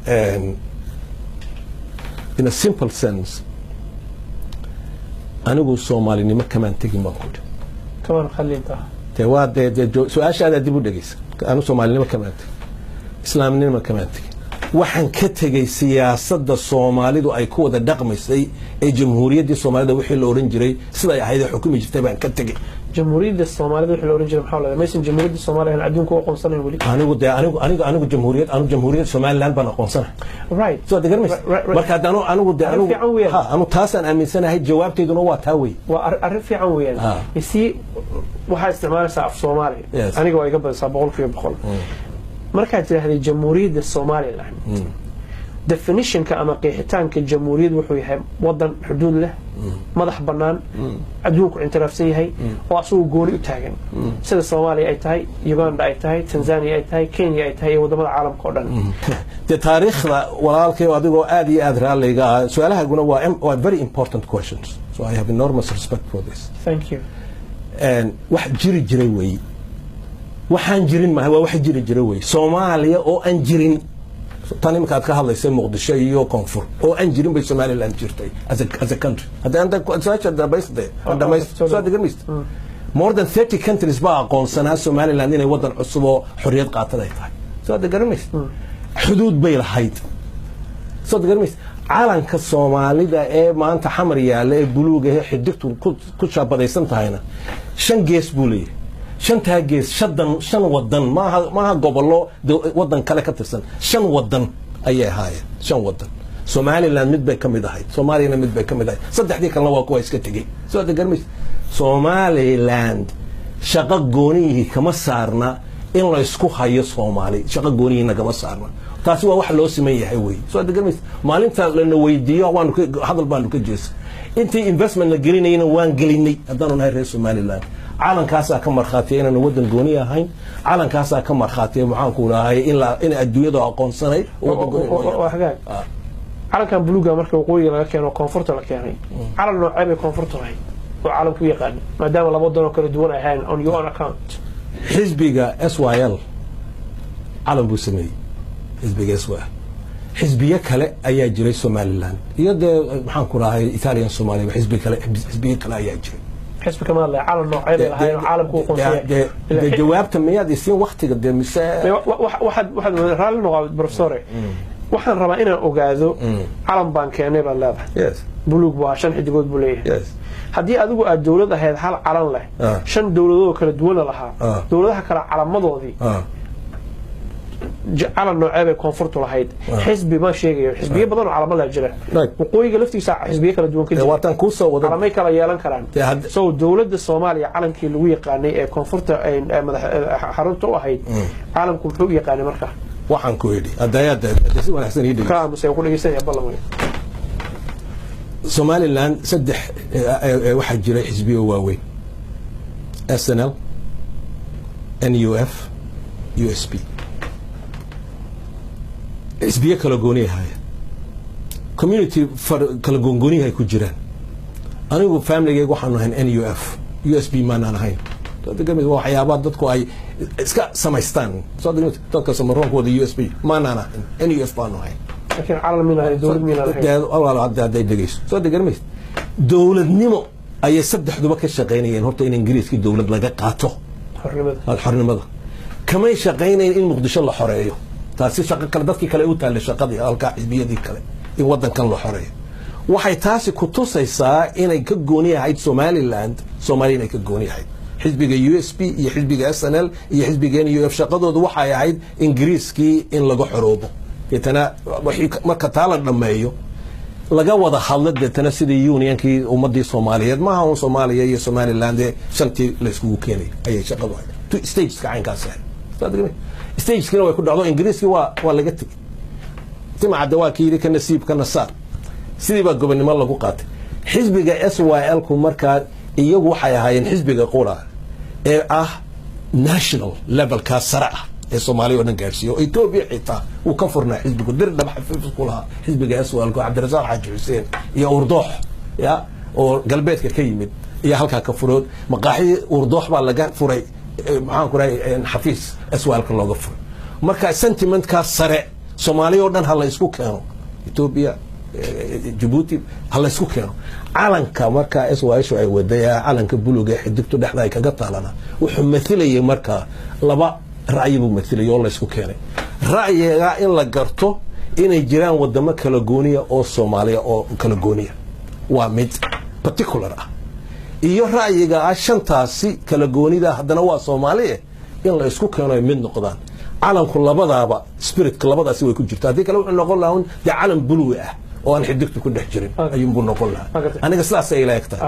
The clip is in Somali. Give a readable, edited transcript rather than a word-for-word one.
in a simple sense anigu Soomaalinimo kamaan tagin baan ku كمان خليتها تواad su'aashaada dib u dhageysa anu Soomaalinimo kamaan tagin islaamnimo kamaan tagin waxaan ka tagay siyaasadda Soomaalidu ay ku wada dhaqmaysay ee jamhuuriyadda Soomaalida wixii la oran jiray sida ay ahayd xukumi jirtay baan ka tagay جمهورية الصومالية وحنا أورنجنا محاولة ما يسمى جمهورية الصومالية هن عدون كوا قنصنا ولي أنا جمهورية الصومال لان بنا قنصنا right so ده قرمس مركز أنا تاسن أمين سنة هاي جواب تيدون هو تاوي وأعرف في عنويا يسي واحد استعمال ساعة في الصومالي أنا جوا يقبل سابقون في بخل مركز هذه جمهورية الصومالية الآن definition كأما قيحتان كالجمهورية وحويها وضن حدود له مدح بنان عدوك انترافسي هاي وأصول قولي وتاقن سيد الصومالي أي تاي يوغندا أي تاي تنزانيا أي تاي كينيا أي تاي ودمد العالم كودان تاريخ ولالك وادقو آدي أدرى لغا سؤالها قلنا very important questions so I have enormous respect for this thank you and واحد جري وي waxaan jirin ma waa wax jiri way Soomaaliya oo aan jirin tani markaad ka hadlaysay Muqdisho iyo Koonfur oo aan jirin bay Somaliland jirtay as a country hadda anta such the base there so the gumist more than 30 countries baa aqoonsanaa Somaliland inay wadan cusub oo xorriyad qaataday tahay so the gumist xuduud bay lahayd so the gumist caalanka Soomaalida ee maanta xamar yaala ee buluuga ee xidigtu ku shaabadaysan tahayna shan gees buu leeyahay شنتها جيس شن ودن ما قبله ودن كله كترسن شن ودن أيه هاي شن ودن سومالي لاند مد بكم يدهاي سومالي لاند مد بكم يدهاي صدق ديك الله كويس كتجي سو هذا قرمش سومالي لاند شقق جونيه كم صارنا إن الله يسكو هاي سومالي شقق جونيه نجم صارنا تاسوا واحد لو سميه هوي سو هذا قرمش مالين لأنه ويديه وان هذا الباند كجيس أنتي investment لجريني وان جليني أدانو هاي رئيس سومالي لاند عالم كاسا كم مرخاتين إنه ودن جونية هاي عالم كاسا كم مرخاتين معاكونا هاي إلا إن الدنيا ده أقون سنة وحاجات عالم كان بلوجا مركب قوي لكن وكونفورت لكن عالم نوع عيب كونفورت هاي وعالم كوي قال ما دام لا بد نكر دون هاي on your account حزبية SYL عالم بوسمي حزبية SYL حزبية كلا أي جري سوماليلاند يد معاكونا هاي إيطاليا سومالي حزبية كلا أي جري حسب كمان لا عالم نوع عيب هاي عالم كو قنصية جواب تمياد يصير وقت قد مساء واحد رال نوع بروفيسوري waxaan rabaa inaan ogaado calan baan keenay baa leedahay buluug waa shan xidigood buu leeyahay haddii adigu aad dawlad ahayd hal calan leh shan dawladood kala duwan lahaa dawladaha kala calamadoodii calan nooceebay koonfurtu lahayd xisbi ma sheegayo xisbiyo badan oo calamada jira waqooyiga laftiisa xisbiyo kala duwan ka jira waatan ku soo wada calamay kala yeelan karaan soo dawladda Soomaaliya calankii lagu yaqaanay ee koonfurta ay madax xarunta u ahayd calanku wuxuu yaqaanay markaa waxaan ku yidhi adayada si wanaagsan ii dhigay ka musay ku dhigaysan ballan Somaliland saddex waxa jira xisbiyo waaweyn SNL NUF USP xisbiyo kala gooniye haya community kala gooniye ay ku jiraan anigu family-gayga waxaan ahay NUF USP ma aan ahayn dadka waxyaabo dadku ay iska samaystaan soo dadka Soomaaliyeed USP ma aan ahayn NUF baan ahay laakiin caalamiina ay dawlad miina ahayn walaal hadda dhageyso soo degarmis dawladnimo ay saddexduba ka shaqeynayeen horta in Ingiriiska dawlad laga qaato xornimada kama shaqeynayeen in Muqdisho la xoreeyo taasi shaqo kale dadkii kale u taale shaqadii halka xisbiyadii kale in wadankan la xoreeyo waxay taasi ku tusaysaa inay ka gooniyahay Somaliland Soomaaliya inay ka gooniyahay xisbiga USP iyo xisbiga SNL iyo xisbiga NUF shaqadoodu waxay ahayd Ingiriiskii in laga xoroobo deetana wixii marka taala dhameeyo laga wada hadlo deetana sidii unionkii ummadii Soomaaliyeed ma ahan Soomaaliya iyo Somaliland shantii la isku keenay ayay shaqadu ahayd two stages ka caynkaas ah stage kale way ku dhacdo Ingiriiski waa laga tagay tima dawaakii ka nasiib ka nasaar sidii ba gobonimo lagu qaatay xisbiga SYL ku markaa iyagu waxay ahaayeen xisbiga qura ee ah national level ka sare ah ee Soomaaliya oo dhan gaarsiiyo Ethiopia xitaa uu ka furnaa xisbiga dir dhab xafiis ku lahaa xisbiga SYL ku Cabdirasaaq Xaaji Xuseen iyo Urdoox ya oo galbeedka ka yimid iyo halka ka furood maqaaxi Urdoox baa laga furay maxaan ku raay xafiis SYL ka looga furay marka sentiment ka sare soomaaliya oo dhan ha la isku keeno Ethiopia Djibouti ha la isku keeno calanka marka SYShu ay wadaya calanka buluga xidigtu dhexda ay kaga taalana wuxuu mathilayay marka laba ra'yi buu mathilayay oo la isku keenay ra'yiga in la garto inay jiraan wadamo kala gooniya oo Soomaaliya oo kala gooniya waa mid particular ah iyo ra'yiga shantaasi kala goonida haddana waa Soomaaliya in la isku keeno ay mid noqdaan calanku labadaaba spiritka labadaasi way ku jirtaa hadii kale wuxuu noqon lahaa calan buluug ah oo aan xidigtu ku dhex jirin ayuu noqon lahaa aniga sidaas ay ila egtahay